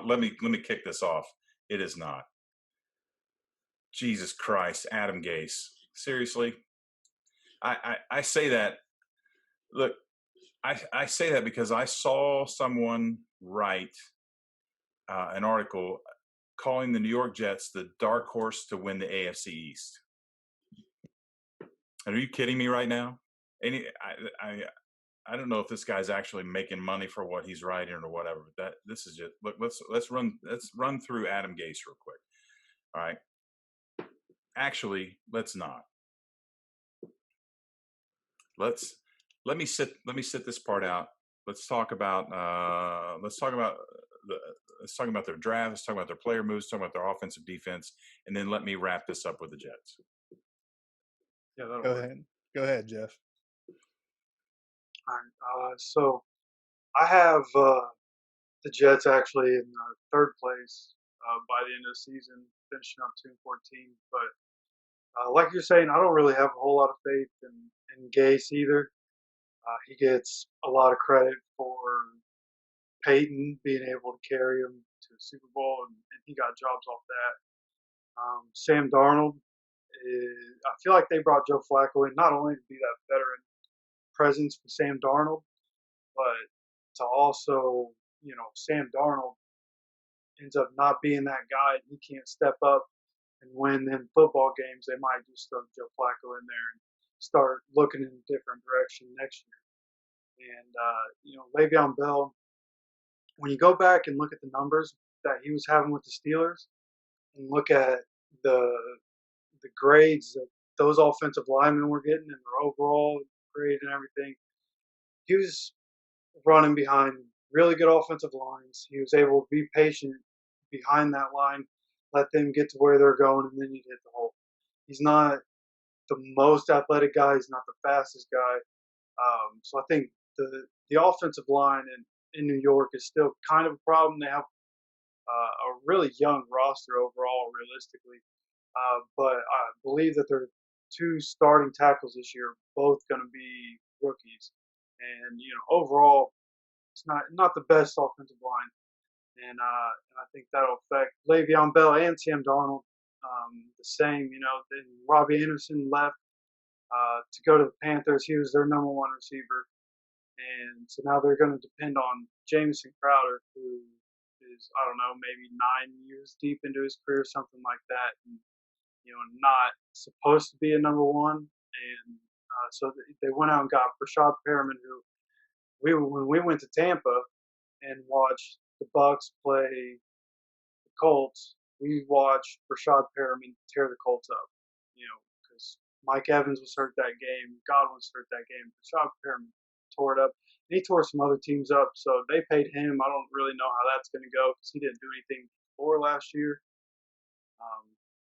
let me kick this off. It is not. Jesus Christ, Adam Gase. Seriously, I say that. Look, I say that because I saw someone write an article calling the New York Jets the dark horse to win the AFC East. Are you kidding me right now? Any, I don't know if this guy's actually making money for what he's writing or whatever. But this is just look. Let's run through Adam Gase real quick. All right. Actually, let's not. Let me sit this part out. Let's talk about let's talk about their draft. Let's talk about their player moves. Talk about their offensive defense, and then let me wrap this up with the Jets. Yeah, that'll Go work. ahead. Go ahead, Jeff. All right. So I have the Jets actually in third place by the end of the season, finishing up 2-14. But like you're saying, I don't really have a whole lot of faith in Gase either. He gets a lot of credit for Peyton being able to carry him to the Super Bowl, and he got jobs off that. Sam Darnold, I feel like they brought Joe Flacco in not only to be that veteran presence for Sam Darnold, but to also, Sam Darnold ends up not being that guy. He can't step up and win them football games. They might just throw Joe Flacco in there and start looking in a different direction next year. And, Le'Veon Bell, when you go back and look at the numbers that he was having with the Steelers and look at the grades that those offensive linemen were getting and their overall grade and everything, he was running behind really good offensive lines. He was able to be patient behind that line, let them get to where they're going, and then he'd hit the hole. He's not the most athletic guy. He's not the fastest guy. So I think the offensive line in New York is still kind of a problem. They have a really young roster overall, realistically. But I believe that their two starting tackles this year are both going to be rookies. And, overall, it's not the best offensive line. And I think that'll affect Le'Veon Bell and Sam Darnold the same. Then Robbie Anderson left to go to the Panthers. He was their number one receiver. And so now they're going to depend on Jamison Crowder, who is, I don't know, maybe 9 years deep into his career, something like that. And, not supposed to be a number one. And so they went out and got Rashad Perriman, who when we went to Tampa and watched the Bucks play the Colts, we watched Rashad Perriman tear the Colts up. Because Mike Evans was hurt that game, Godwin was hurt that game. Rashad Perriman tore it up. And he tore some other teams up, so they paid him. I don't really know how that's going to go because he didn't do anything before last year.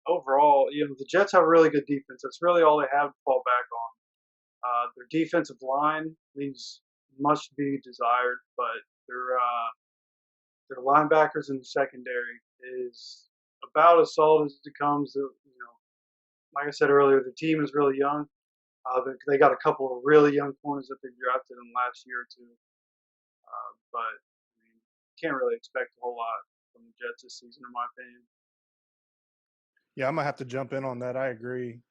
Overall, the Jets have a really good defense. That's really all they have to fall back on. Their defensive line leaves much to be desired, but their linebackers in the secondary is about as solid as it comes. Like I said earlier, the team is really young. They got a couple of really young corners that they drafted in the last year or two. But can't really expect a whole lot from the Jets this season, in my opinion. Yeah, I'm going to have to jump in on that. I agree.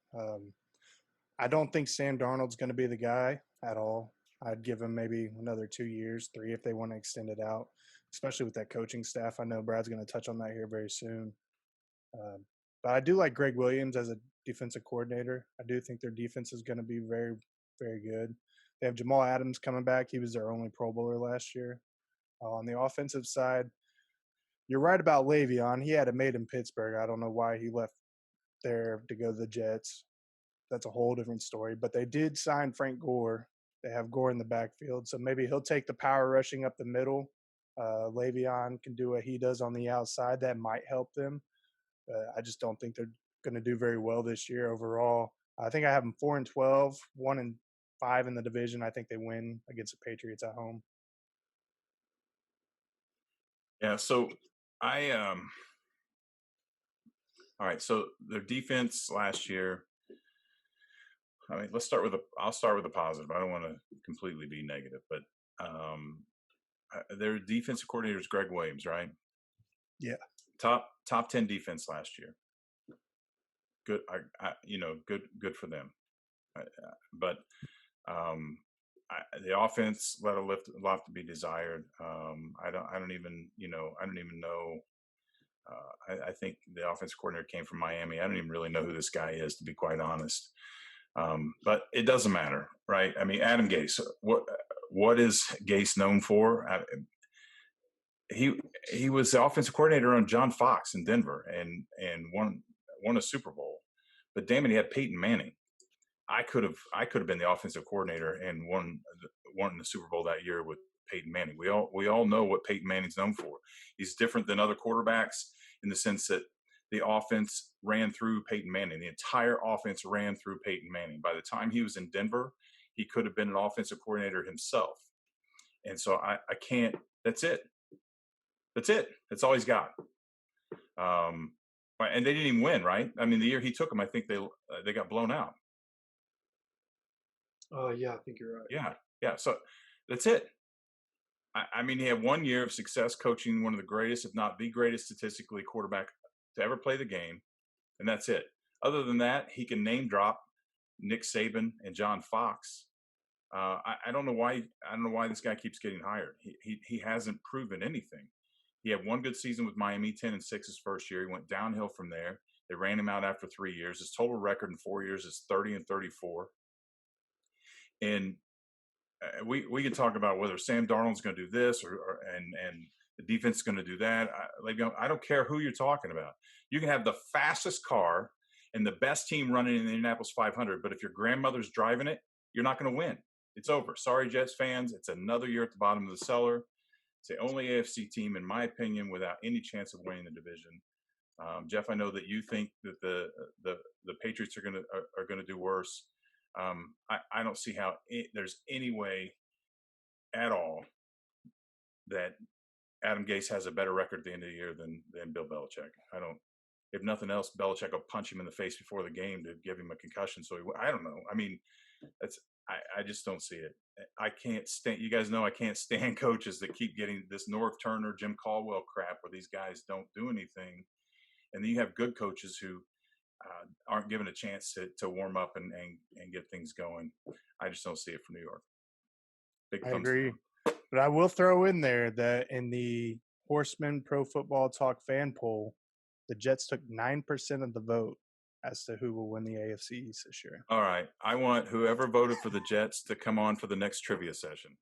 I don't think Sam Darnold's going to be the guy at all. I'd give him maybe another 2 years, 3 if they want to extend it out, especially with that coaching staff. I know Brad's going to touch on that here very soon. But I do like Greg Williams as a defensive coordinator. I do think their defense is going to be very, very good. They have Jamal Adams coming back. He was their only Pro Bowler last year. On the offensive side, you're right about Le'Veon. He had it made in Pittsburgh. I don't know why he left there to go to the Jets. That's a whole different story. But they did sign Frank Gore. They have Gore in the backfield. So maybe he'll take the power rushing up the middle. Le'Veon can do what he does on the outside. That might help them. I just don't think they're going to do very well this year overall. I think I have them 4-12, 1-5 in the division. I think they win against the Patriots at home. Yeah, so all right, so their defense last year, I mean, I'll start with the positive. I don't want to completely be negative, but their defensive coordinator is Greg Williams, right? Yeah. Top 10 defense last year. Good. Good for them. But the offense let a lot to be desired. I don't even know. I think the offensive coordinator came from Miami. I don't even really know who this guy is, to be quite honest. But it doesn't matter, right? I mean, Adam Gase. What is Gase known for? He was the offensive coordinator on John Fox in Denver and won a Super Bowl. But damn it, he had Peyton Manning. I could have been the offensive coordinator and won the Super Bowl that year with Peyton Manning. We all know what Peyton Manning's known for. He's different than other quarterbacks in the sense that the offense ran through Peyton Manning. The entire offense ran through Peyton Manning. By the time he was in Denver, he could have been an offensive coordinator himself. And so I can't. That's it. That's all he's got. And they didn't even win, right? I mean, the year he took them, I think they got blown out. Yeah, I think you're right. Yeah. So that's it. I mean, he had 1 year of success coaching one of the greatest, if not the greatest, statistically quarterback to ever play the game, and that's it. Other than that, he can name drop Nick Saban and John Fox. I don't know why. I don't know why this guy keeps getting hired. He hasn't proven anything. He had one good season with Miami, 10-6 his first year. He went downhill from there. They ran him out after 3 years. His total record in 4 years is 30-34. And we could talk about whether Sam Darnold's going to do this and the defense is going to do that. I don't care who you're talking about. You can have the fastest car and the best team running in the Indianapolis 500, but if your grandmother's driving it, you're not going to win. It's over. Sorry, Jets fans. It's another year at the bottom of the cellar. It's the only AFC team, in my opinion, without any chance of winning the division. Jeff, I know that you think that the Patriots are going to do worse. I don't see how there's any way at all that Adam Gase has a better record at the end of the year than Bill Belichick. I don't. If nothing else, Belichick will punch him in the face before the game to give him a concussion. So I don't know. I mean, I just don't see it. I can't stand. You guys know I can't stand coaches that keep getting this Norv Turner, Jim Caldwell crap, where these guys don't do anything, and then you have good coaches who aren't given a chance to warm up and get things going. I just don't see it for New York. I agree. But I will throw in there that in the Horsemen Pro Football Talk fan poll, the Jets took 9% of the vote as to who will win the AFC East this year. All right. I want whoever voted for the Jets to come on for the next trivia session.